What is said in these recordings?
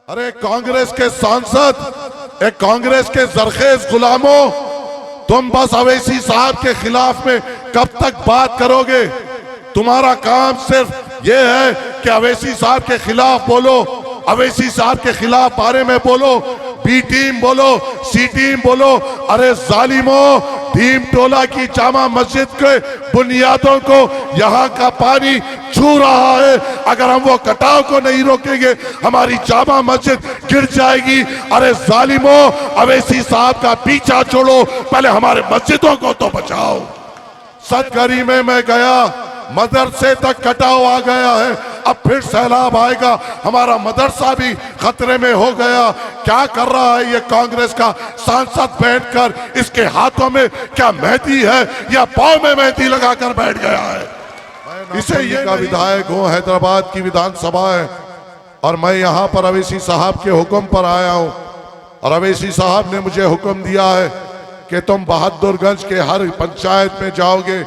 अरे कांग्रेस के सांसद, एक कांग्रेस के जरखेज गुलामों, तुम बस अवैसी साहब के खिलाफ में कब तक बात करोगे? तुम्हारा काम सिर्फ ये है कि अवैसी साहब के खिलाफ बोलो, अवैसी साहब के खिलाफ बारे में बोलो, बी टीम बोलो, सी टीम बोलो। अरे जालिमों, भीम टोला की जामा मस्जिद के बुनियादों को यहाँ का पानी छू रहा है। अगर हम वो कटाव को नहीं रोकेंगे हमारी जामा मस्जिद गिर जाएगी। अरे जालिमों, अवैसी साहब का पीछा छोड़ो, पहले हमारे मस्जिदों को तो बचाओ। सतगरी में मैं गया, मदरसे तक कटाव आ गया है, अब फिर सैलाब आएगा, हमारा मदरसा भी खतरे में हो गया। क्या कर रहा है ये कांग्रेस का सांसद बैठकर? इसके हाथों में क्या मेहंदी है या पांव में मेहंदी लगाकर बैठ गया है? इसे ये का विधायक हूँ, हैदराबाद की विधानसभा है और मैं यहाँ पर अवैसी साहब के हुक्म पर आया हूँ। और अवैसी साहब ने मुझे हुक्म दिया है कि तुम बहादुरगंज के हर पंचायत में जाओगे,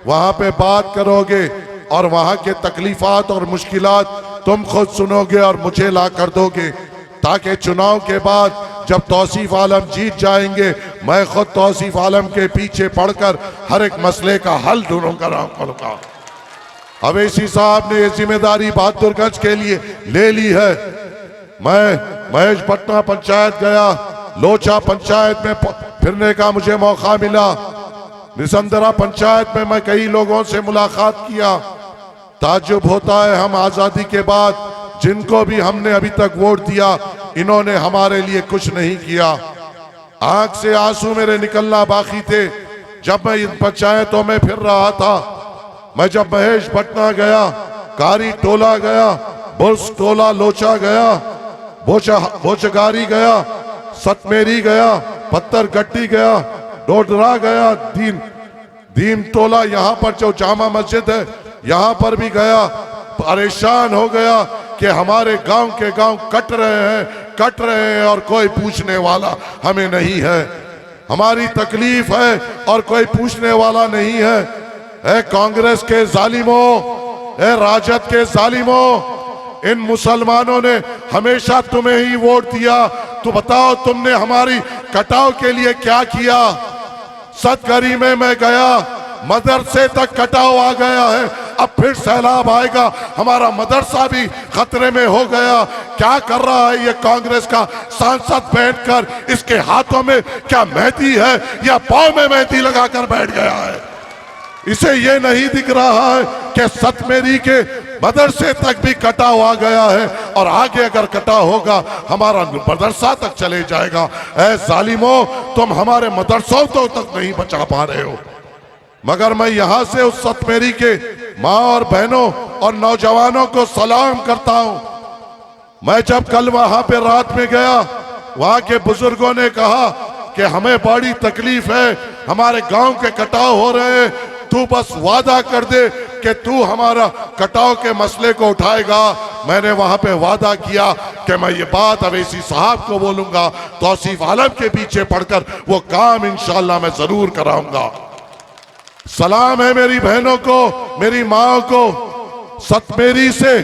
वहां पे बात करोगे और वहां के तकलीफात और मुश्किलात तुम खुद सुनोगे और मुझे ला कर दोगे, ताकि चुनाव के बाद जब तौसीफ आलम जीत जाएंगे मैं खुद तौसीफ आलम के पीछे पड़कर हर एक मसले का हल ढूंढूंगा। अवैसी साहब ने ये जिम्मेदारी बहादुरगंज के लिए ले ली है। मैं महेशपट्टना पंचायत गया, लोचा पंचायत में फिरने का मुझे मौका मिला, निसंदरा पंचायत में मैं कई लोगों से मुलाकात किया। ताज्जुब होता है, हम आजादी के बाद जिनको भी हमने अभी तक वोट दिया, इन्होंने हमारे लिए कुछ नहीं किया। आंख से आंसू मेरे निकलना बाकी थे जब मैं इन पंचायतों में फिर रहा था। मैं जब महेशपट्टना गया, कारी टोला गया, बुल्स टोला लोचा गया, बोचगारी गया, सतमेरी गया, पत्थर गट्टी गया, डोडरा गया, दीम टोला, यहाँ पर जो जामा मस्जिद है यहाँ पर भी गया। परेशान हो गया कि हमारे गांव के गांव कट रहे हैं और कोई पूछने वाला हमें नहीं है। हमारी तकलीफ है और कोई पूछने वाला नहीं है। ए कांग्रेस के जालिमों, ए राजद के जालिमों, इन मुसलमानों ने हमेशा तुम्हें ही वोट दिया, तो बताओ तुमने हमारी कटाव के लिए क्या किया? सतगरी में मैं गया, मदरसे तक कटाव आ गया है, अब फिर सैलाब आएगा, हमारा मदरसा भी खतरे में हो गया। क्या कर रहा है ये कांग्रेस का सांसद बैठकर? इसके हाथों में क्या मेहंदी है या पांव में मेहंदी लगाकर बैठ गया है? इसे ये नहीं दिख रहा है कि सतमेरी के मदरसे तक भी कटाव आ गया है और आगे अगर कटाव होगा हमारा मदरसा तक चले जाएगा। ऐ जालिमों, तुम हमारे मदरसों तक नहीं बचा पा रहे हो। मगर मैं यहां से उस सतमेरी के माँ और बहनों और नौजवानों को सलाम करता हूं। मैं जब कल वहां पे रात में गया, वहां के बुजुर्गों ने कहा कि हमें बड़ी तकलीफ है, हमारे गांव के कटाव हो रहे हैं, तू बस वादा कर दे कि तू हमारा कटाव के मसले को उठाएगा। मैंने वहां पे वादा किया कि मैं ये बात अवैसी साहब को बोलूंगा, तौसीफ आलम के पीछे पड़कर वो काम इंशाअल्लाह मैं जरूर कराऊंगा। सलाम है मेरी बहनों को, मेरी माँ को। सतमेरी से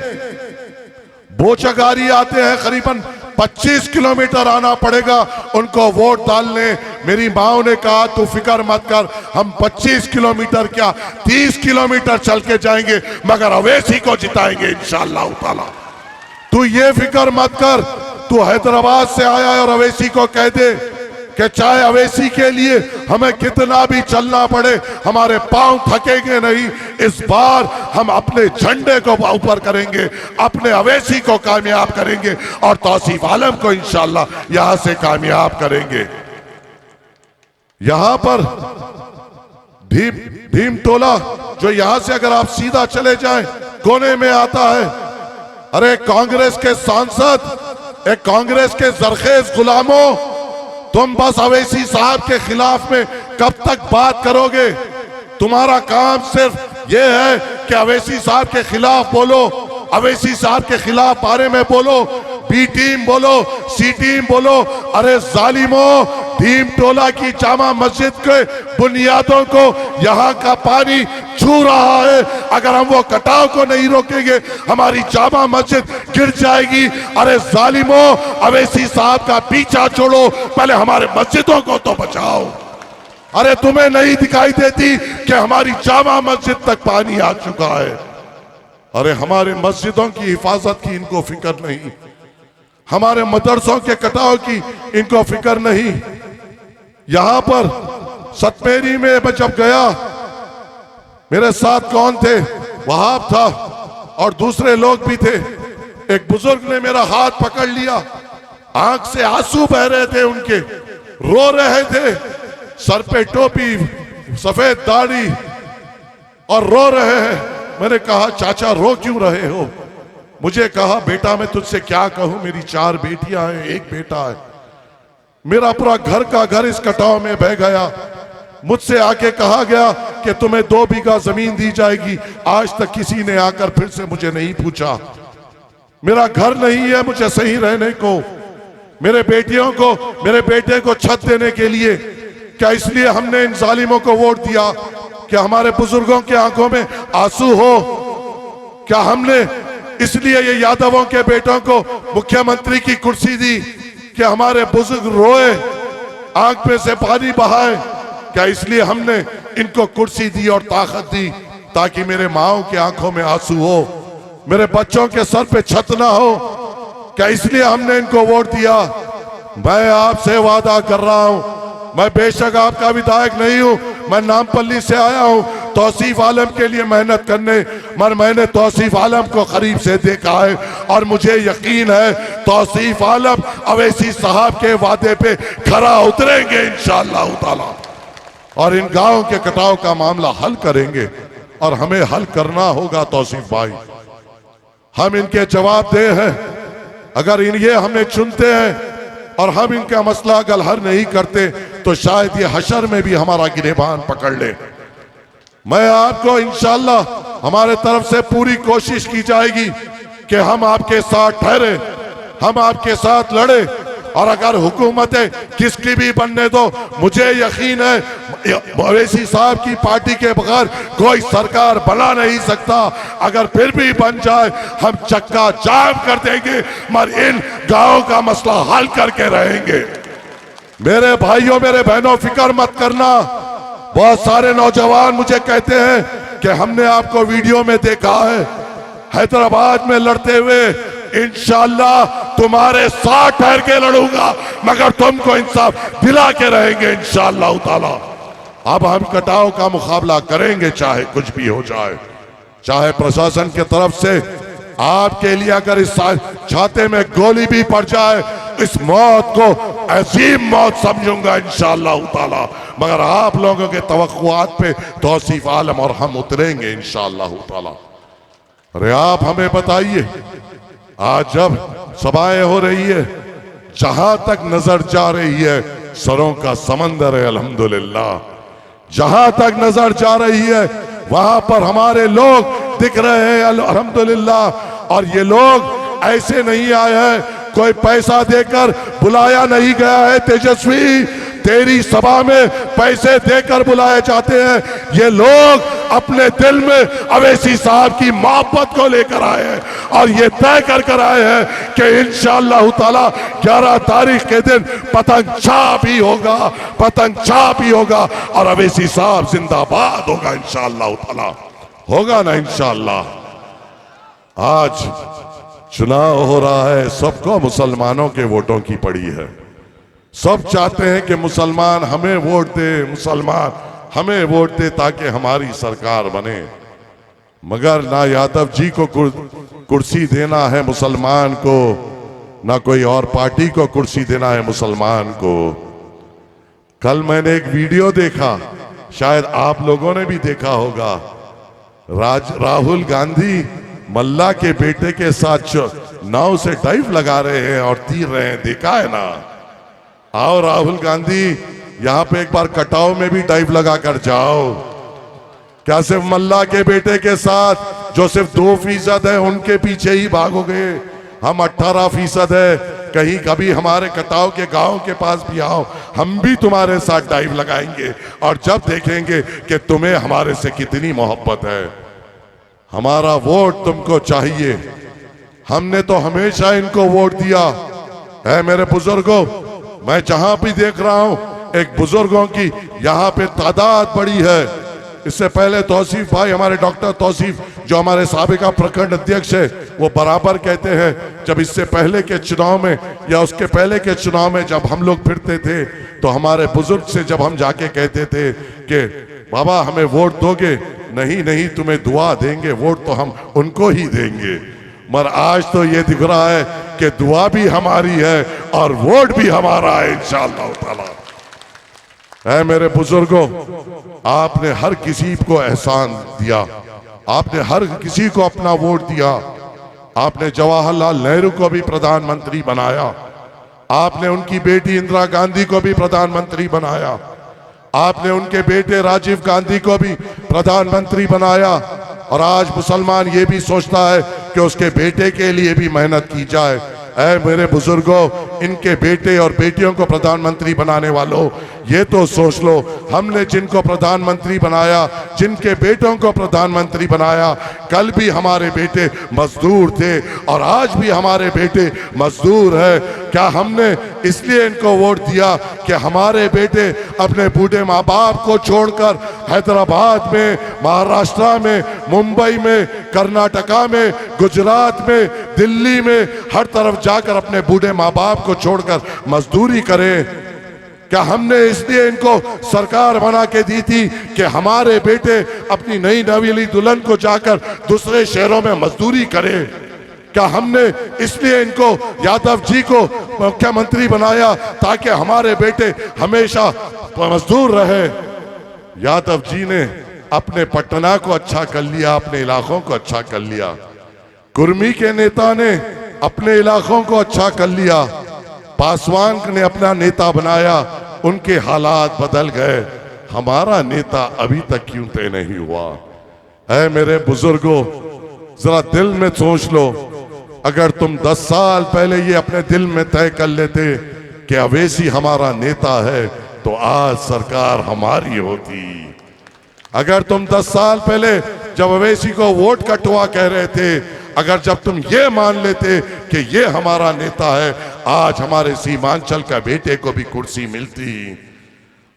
बोचगारी आते हैं, करीबन 25 किलोमीटर आना पड़ेगा उनको वोट डालने। मेरी माओ ने कहा तू फिक्र मत कर, हम 25 किलोमीटर क्या 30 किलोमीटर चल के जाएंगे मगर अवैसी को जिताएंगे इंशाअल्लाह ताला। तू ये फिक्र मत कर, तू हैदराबाद से आया है और अवैसी को कह दे कि चाहे अवैसी के लिए हमें कितना भी चलना पड़े, हमारे पांव थकेंगे नहीं। इस बार हम अपने झंडे को ऊपर करेंगे, अपने अवैसी को कामयाब करेंगे और तौसीफ आलम को इंशाअल्लाह यहां से कामयाब करेंगे। यहां पर भीम टोला जो यहां से अगर आप सीधा चले जाएं कोने में आता है। अरे कांग्रेस के सांसद, एक कांग्रेस के जरखेज गुलामों, तुम बस अवैसी साहब के खिलाफ में कब तक बात करोगे? तुम्हारा काम सिर्फ ये है कि अवैसी साहब के खिलाफ बोलो, अवैसी साहब के खिलाफ बारे में बोलो, बी टीम बोलो, सी टीम बोलो। अरे जालिमों, भीम टोला की जामा मस्जिद के बुनियादों को यहाँ का पानी छू रहा है। अगर हम वो कटाव को नहीं रोकेंगे हमारी जामा मस्जिद गिर जाएगी। अरे जालिमों, अवैसी साहब का पीछा छोड़ो, पहले हमारे मस्जिदों को तो बचाओ। अरे तुम्हें नहीं दिखाई देती कि हमारी जामा मस्जिद तक पानी आ चुका है? अरे हमारे मस्जिदों की हिफाजत की इनको फिक्र नहीं, हमारे मदरसों के कटाव की इनको फिक्र नहीं। यहां पर सतमेरी में मैं जब गया, मेरे साथ कौन थे? वहाब था और दूसरे लोग भी थे। एक बुजुर्ग ने मेरा हाथ पकड़ लिया, आंख से आंसू बह रहे थे उनके, रो रहे थे, सर पे टोपी, सफेद दाढ़ी और रो रहे हैं। मैंने कहा चाचा रो क्यों रहे हो? मुझे कहा बेटा मैं तुझसे क्या कहूं, मेरी 4 बेटियां हैं, 1 बेटा है, मेरा पूरा घर का घर इस कटाव में बह गया। मुझसे आके कहा गया कि तुम्हें 2 बीघा जमीन दी जाएगी। आज तक किसी ने आकर फिर से मुझे नहीं पूछा। मेरा घर नहीं है मुझे सही रहने को, मेरे बेटियों को, मेरे बेटे को छत देने के लिए। क्या इसलिए हमने इन जालिमों को वोट दिया कि हमारे बुजुर्गों के आंखों में आंसू हो? क्या हमने इसलिए ये यादवों के बेटों को मुख्यमंत्री की कुर्सी दी कि हमारे बुजुर्ग रोए, आंख में से पानी बहाए? क्या इसलिए हमने इनको कुर्सी दी और ताकत दी ताकि मेरे माओ के आंखों में आंसू हो, मेरे बच्चों के सर पे छत ना हो? क्या इसलिए हमने इनको वोट दिया? मैं आपसे वादा कर रहा हूं, मैं बेशक आपका विधायक नहीं हूं, मैं नामपल्ली से आया हूं तौसीफ आलम के लिए मेहनत करने, मगर मैंने तौसीफ आलम को करीब से देखा है और मुझे यकीन है तौसीफ आलम अवैसी साहब के वादे पे खरा उतरेंगे इंशाअल्लाह ताला और इन गांव के कटाव का मामला हल करेंगे। और हमें हल करना होगा तौसीफ भाई, हम इनके जवाबदेह हैं। अगर ये हमें चुनते हैं और हम इनका मसला अगर हल नहीं करते तो शायद ये हशर में भी हमारा गिरेबान पकड़ ले। मैं आपको इंशाअल्लाह हमारे तरफ से पूरी कोशिश की जाएगी कि हम आपके साथ ठहरे, हम आपके साथ लड़े। और अगर हुकूमतें किसकी भी बनने दो, मुझे यकीन है अवैसी साहब की पार्टी के बगैर कोई सरकार बना नहीं सकता। अगर फिर भी बन जाए हम चक्का जाम कर देंगे, मगर इन गांवों का मसला हल करके रहेंगे। मेरे भाइयों मेरे बहनों फिक्र मत करना। बहुत सारे नौजवान मुझे कहते हैं कि हमने आपको वीडियो में देखा है हैदराबाद में लड़ते हुए, इंशाअल्लाह तुम्हारे साथ ठहर के लड़ूंगा, मगर तुमको इंसाफ दिला के रहेंगे इंशाअल्लाह ताला। अब हम कटाव का मुकाबला करेंगे चाहे कुछ भी हो जाए, चाहे प्रशासन की तरफ से आपके लिए अगर इस छाते में गोली भी पड़ जाए, इस मौत को अजीम मौत समझूंगा इंशाअल्लाह ताला, मगर आप लोगों के तवक्कुआत पे तौसीफ आलम और हम उतरेंगे इंशाअल्लाह ताला। अरे आप हमें बताइए, आज जब सभाएं हो रही है, जहां तक नजर जा रही है सरों का समंदर है अल्हम्दुलिल्लाह, जहां तक नजर जा रही है वहां पर हमारे लोग दिख रहे हैं अल्हम्दुलिल्लाह। और ये लोग ऐसे नहीं आए हैं, कोई पैसा देकर बुलाया नहीं गया है। तेजस्वी, तेरी सभा में पैसे देकर बुलाए जाते हैं। ये लोग अपने दिल में अवैसी साहब की मोहब्बत को लेकर आए हैं और ये तय कर आए हैं कि इंशाअल्लाह ताला 11 तारीख के दिन पतंग छाप ही होगा, पतंग छाप ही होगा और अवैसी साहब जिंदाबाद होगा इंशाअल्लाह ताला। होगा ना इंशाअल्लाह। आज चुनाव हो रहा है, सबको मुसलमानों के वोटों की पड़ी है। सब चाहते हैं कि मुसलमान हमें वोट दे, मुसलमान हमें वोट दे ताकि हमारी सरकार बने। मगर ना यादव जी को कुर्सी देना है मुसलमान को, ना कोई और पार्टी को कुर्सी देना है मुसलमान को। कल मैंने एक वीडियो देखा, शायद आप लोगों ने भी देखा होगा, राहुल गांधी मल्ला के बेटे के साथ नाव से डाइव लगा रहे हैं और तीर रहे हैं, देखा है ना? आओ राहुल गांधी, यहां पे एक बार कटाव में भी डाइव लगा कर जाओ। क्या सिर्फ मल्ला के बेटे के साथ जो सिर्फ 2% है उनके पीछे ही भागोगे? हम 18% है। कहीं कभी हमारे कताव के गांव के पास भी आओ, हम भी तुम्हारे साथ डाइव लगाएंगे और जब देखेंगे कि तुम्हें हमारे से कितनी मोहब्बत है। हमारा वोट तुमको चाहिए, हमने तो हमेशा इनको वोट दिया है। मेरे बुजुर्गों, मैं जहां भी देख रहा हूं एक बुजुर्गों की यहाँ पे तादाद बड़ी है। इससे पहले तौसीफ भाई, हमारे डॉक्टर तौसीफ जो हमारे साबिका प्रखंड अध्यक्ष है, वो बराबर कहते हैं जब इससे पहले के चुनाव में या उसके पहले के चुनाव में जब हम लोग फिरते थे तो हमारे बुजुर्ग से जब हम जाके कहते थे कि बाबा हमें वोट दोगे, नहीं नहीं तुम्हें दुआ देंगे, वोट तो हम उनको ही देंगे। मगर आज तो ये दिख रहा है कि दुआ भी हमारी है और वोट भी हमारा है इंशाअल्लाह ताला। ऐ मेरे बुजुर्गों, आपने हर किसी को एहसान दिया, आपने हर किसी को अपना वोट दिया। आपने जवाहरलाल नेहरू को भी प्रधानमंत्री बनाया, आपने उनकी बेटी इंदिरा गांधी को भी प्रधानमंत्री बनाया, आपने उनके बेटे राजीव गांधी को भी प्रधानमंत्री बनाया। और आज मुसलमान ये भी सोचता है कि उसके बेटे के लिए भी मेहनत की जाए। ऐ मेरे बुजुर्गों, इनके बेटे और बेटियों को प्रधानमंत्री बनाने वालों, ये तो सोच लो, हमने जिनको प्रधानमंत्री बनाया, जिनके बेटों को प्रधानमंत्री बनाया, कल भी हमारे बेटे मजदूर थे और आज भी हमारे बेटे मजदूर है। क्या हमने इसलिए इनको वोट दिया कि हमारे बेटे अपने बूढ़े माँ बाप को छोड़कर हैदराबाद में, महाराष्ट्र में, मुंबई में, कर्नाटका में, गुजरात में, दिल्ली में, हर तरफ जाकर अपने बूढ़े माँ बाप को छोड़कर मजदूरी करें? क्या हमने इसलिए इनको सरकार बना के दी थी कि हमारे बेटे अपनी नई नवेली दुल्हन को जाकर दूसरे शहरों में मजदूरी करें? क्या हमने इसलिए इनको यादव जी को मुख्यमंत्री बनाया ताकि हमारे बेटे हमेशा मजदूर रहे? यादव जी ने अपने पटना को अच्छा कर लिया, अपने इलाकों को अच्छा कर लिया। कुर्मी के नेता ने अपने इलाकों को अच्छा कर लिया। पासवान ने अपना नेता बनाया, उनके हालात बदल गए। हमारा नेता अभी तक क्यों तय नहीं हुआ? ऐ मेरे बुजुर्गों, जरा दिल में सोच लो, अगर तुम 10 साल पहले ये अपने दिल में तय कर लेते कि अवैसी हमारा नेता है तो आज सरकार हमारी होती। अगर तुम 10 साल पहले जब अवैसी को वोट कटवा कह रहे थे, अगर जब तुम ये मान लेते कि ये हमारा नेता है, आज हमारे सीमांचल का बेटे को भी कुर्सी मिलती।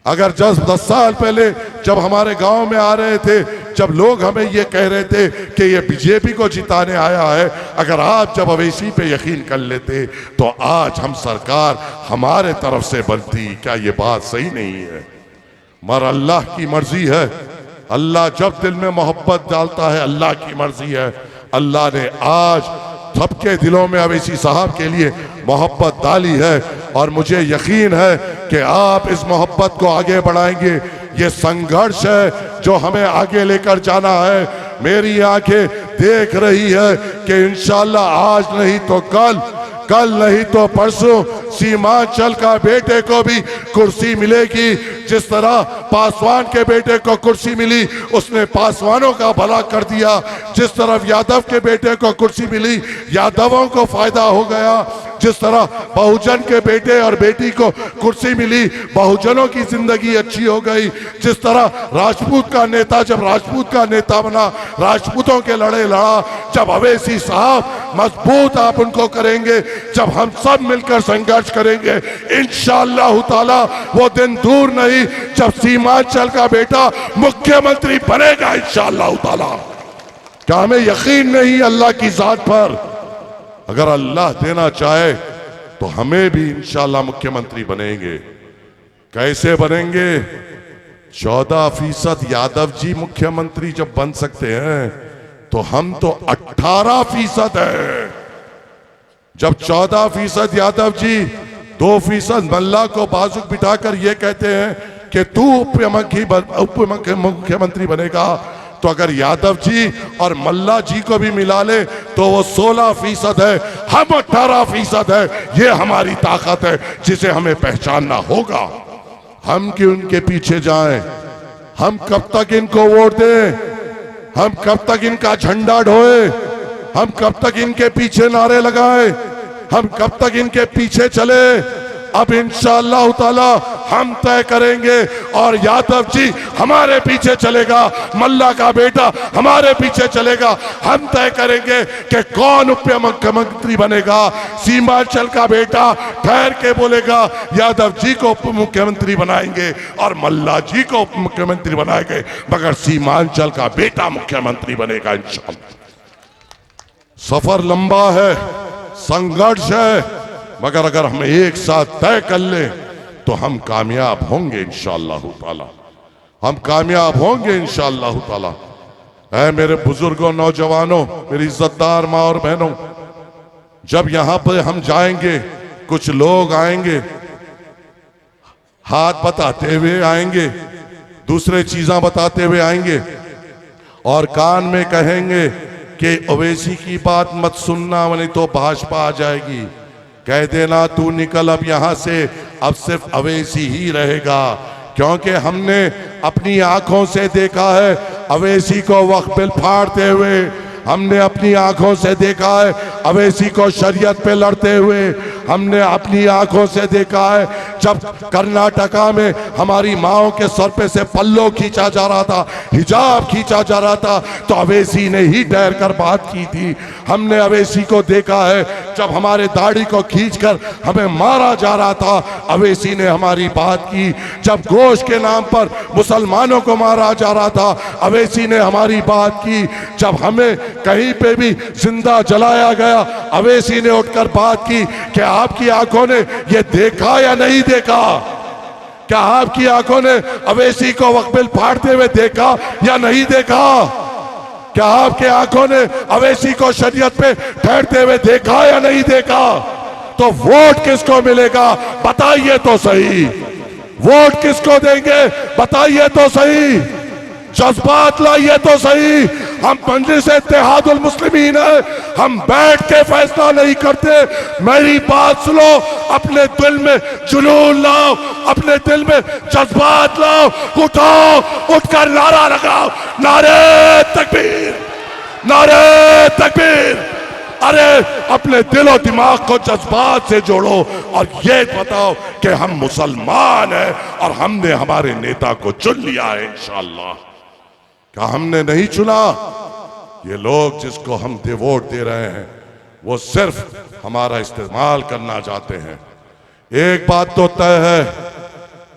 अगर 10 साल पहले जब हमारे गांव में आ रहे थे, जब लोग हमें ये कह रहे थे कि ये बीजेपी को जिताने आया है, अगर आप जब अवैसी पे यकीन कर लेते तो आज हम सरकार हमारे तरफ से बनती। क्या ये बात सही नहीं है? मगर अल्लाह की मर्जी है। अल्लाह जब दिल में मोहब्बत डालता है, अल्लाह की मर्जी है। अल्लाह ने आज सबके दिलों में अवैसी साहब के लिए मोहब्बत डाली है और मुझे यकीन है कि आप इस मोहब्बत को आगे बढ़ाएंगे। ये संघर्ष है जो हमें आगे लेकर जाना है। मेरी आंखें देख रही है कि इंशाल्लाह आज नहीं तो कल नहीं तो परसों सीमांचल का बेटे को भी कुर्सी मिलेगी। जिस तरह पासवान के बेटे को कुर्सी मिली, उसने पासवानों का भला कर दिया। जिस तरह यादव के बेटे को कुर्सी मिली, यादवों को फायदा हो गया। जिस तरह बहुजन के बेटे और बेटी को कुर्सी मिली, बहुजनों की जिंदगी अच्छी हो गई। जिस तरह राजपूत का नेता जब राजपूत का नेता बना, राजपूतों के लड़े लड़ा। जब अवैसी साहब मजबूत आप उनको करेंगे, जब हम सब मिलकर संघर्ष करेंगे, इंशाअल्लाह ताला वो दिन दूर नहीं जब सीमांचल का बेटा मुख्यमंत्री बनेगा इंशाअल्लाह ताला। क्या हमें यकीन नहीं अल्लाह की जात पर? अगर अल्लाह देना चाहे तो हमें भी इंशाअल्लाह मुख्यमंत्री बनेंगे। कैसे बनेंगे? 14% यादव जी मुख्यमंत्री जब बन सकते हैं तो हम तो 18% है। जब 14% यादव जी, 2% मल्ला को बाजू बिठाकर ये कहते हैं कि तू उप मुख्यमंत्री बनेगा, तो अगर यादव जी और मल्ला जी को भी मिला ले तो वो 16% है, हम 18% है। ये हमारी ताकत है जिसे हमें पहचानना होगा। हम क्यों उनके पीछे जाएं? हम कब तक इनको वोट दें? हम कब तक इनका झंडा ढोए? हम कब तक इनके पीछे नारे लगाएं? हम कब तक इनके पीछे चले? अब इंशाअल्लाह ताला हम तय करेंगे और यादव जी हमारे पीछे चलेगा, मल्ला का बेटा हमारे पीछे चलेगा। हम तय करेंगे कि कौन उप मुख्यमंत्री बनेगा। सीमांचल का बेटा ठहर के बोलेगा यादव जी को उप मुख्यमंत्री बनाएंगे और मल्ला जी को उप मुख्यमंत्री बनाएंगे, मगर सीमांचल का बेटा मुख्यमंत्री बनेगा इंशाअल्लाह। सफर लंबा है, संघर्ष है, मगर अगर हम एक साथ तय कर लें तो हम कामयाब होंगे इंशाअल्लाह ताला। हम कामयाब होंगे इंशाअल्लाह ताला। ऐ मेरे बुजुर्गों, नौजवानों, मेरी इज्जतदार माँ और बहनों, जब यहां पर हम जाएंगे कुछ लोग आएंगे, हाथ बताते हुए आएंगे, दूसरे चीजें बताते हुए आएंगे और कान में कहेंगे कि ओवैसी की बात मत सुनना वरना तो भाजपा आ जाएगी। कह देना तू निकल अब यहां से, अब सिर्फ अवैसी ही रहेगा, क्योंकि हमने अपनी आंखों से देखा है अवैसी को वक्फ बिल फाड़ते हुए, हमने अपनी आंखों से देखा है अवैसी को शरीयत पे लड़ते हुए, हमने अपनी आंखों से देखा है जब कर्नाटका में हमारी माओं के सर पे से पल्लो खींचा जा रहा था, हिजाब खींचा जा रहा था, तो अवैसी ने ही डर कर बात की थी। हमने अवैसी को देखा है जब हमारे दाढ़ी को खींचकर हमें मारा जा रहा था, अवैसी ने हमारी बात की। जब गोश्त के नाम पर मुसलमानों को मारा जा रहा था, अवैसी ने हमारी बात की। जब हमें कहीं पे भी जिंदा जलाया गया, अवैसी ने उठकर बात की कि आपकी आंखों ने ये देखा या नहीं देखा? क्या आपकी आंखों ने अवैसी को वक्फ बिल फाड़ते हुए देखा या नहीं देखा? क्या आपके आंखों ने अवैसी को शरीयत पे ठहरते हुए देखा या नहीं देखा? तो वोट किसको मिलेगा बताइए तो सही। वोट किसको देंगे बताइए तो सही। जज्बात लाइए तो सही। हम मजलिस इत्तेहादुल मुस्लिमीन है, हम बैठ के फैसला नहीं करते। मेरी बात सुनो, अपने दिल में जुनून लाओ, अपने दिल में जज्बात लाओ, उठो, उठकर नारा लगाओ, नारे तकबीर, नारे तकबीर। अरे अपने दिल और दिमाग को जज्बात से जोड़ो और ये बताओ कि हम मुसलमान हैं और हमने हमारे नेता को चुन लिया है इंशाअल्लाह। क्या हमने नहीं चुना? ये लोग जिसको हम वोट दे रहे हैं वो सिर्फ हमारा इस्तेमाल करना चाहते हैं। एक बात तो तय है,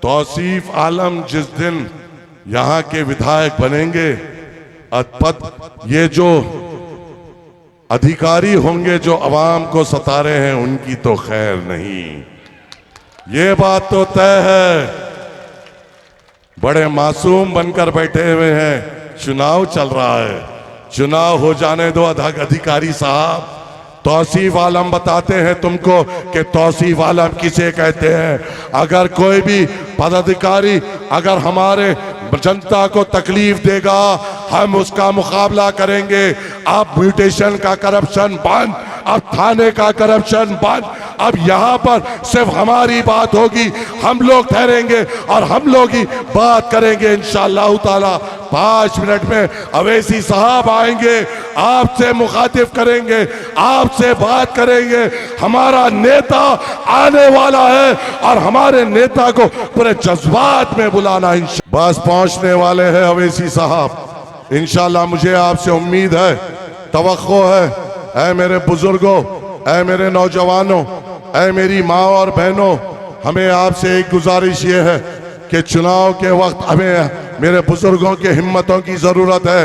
तौसीफ आलम जिस दिन यहाँ के विधायक बनेंगे, ये जो अधिकारी होंगे जो अवाम को सता रहे हैं उनकी तो खैर नहीं। ये बात तो तय है। बड़े मासूम बनकर बैठे हुए हैं, चुनाव चल रहा है, चुनाव हो जाने दो अधिकारी साहब। तौसीफ आलम बताते हैं तुमको कि तौसीफ आलम किसे कहते हैं। अगर कोई भी पदाधिकारी अगर हमारे जनता को तकलीफ देगा हम उसका मुकाबला करेंगे। अब म्यूटेशन का करप्शन बंद, अब थाने का करप्शन बंद, अब यहाँ पर सिर्फ हमारी बात होगी, हम लोग ठहरेंगे और हम लोग ही बात करेंगे इंशाअल्लाह ताला। 5 मिनट में अवैसी साहब आएंगे, आपसे मुखातिब करेंगे, आपसे बात करेंगे। हमारा नेता आने वाला है और हमारे नेता को पूरे जज्बात में बुलाना बस पहुंचने वाले हैं अवैसी साहब इंशाअल्लाह। मुझे आपसे उम्मीद है, तवक्को है। ऐ मेरे बुजुर्गों, ऐ मेरे नौजवानों, ऐ मेरी माँ और बहनों, हमें आपसे एक गुजारिश ये है कि चुनाव के वक्त हमें मेरे बुजुर्गों की हिम्मतों की जरूरत है।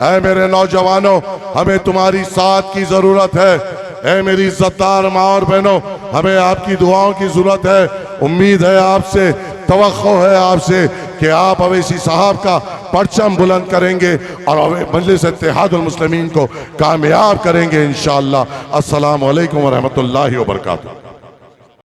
ऐ मेरे नौजवानों, हमें तुम्हारी साथ की जरूरत है। ऐ मेरी इज्जतदार माँ और बहनों, हमें आपकी दुआओं की जरूरत है। उम्मीद है आपसे, तवक्को है आपसे कि आप अवैसी साहब का परचम बुलंद करेंगे और मजलिस इत्तेहादुल मुस्लिमीन को कामयाब करेंगे इंशाअल्लाह। अस्सलामु अलैकुम व रहमतुल्लाहि व बरकातुहू।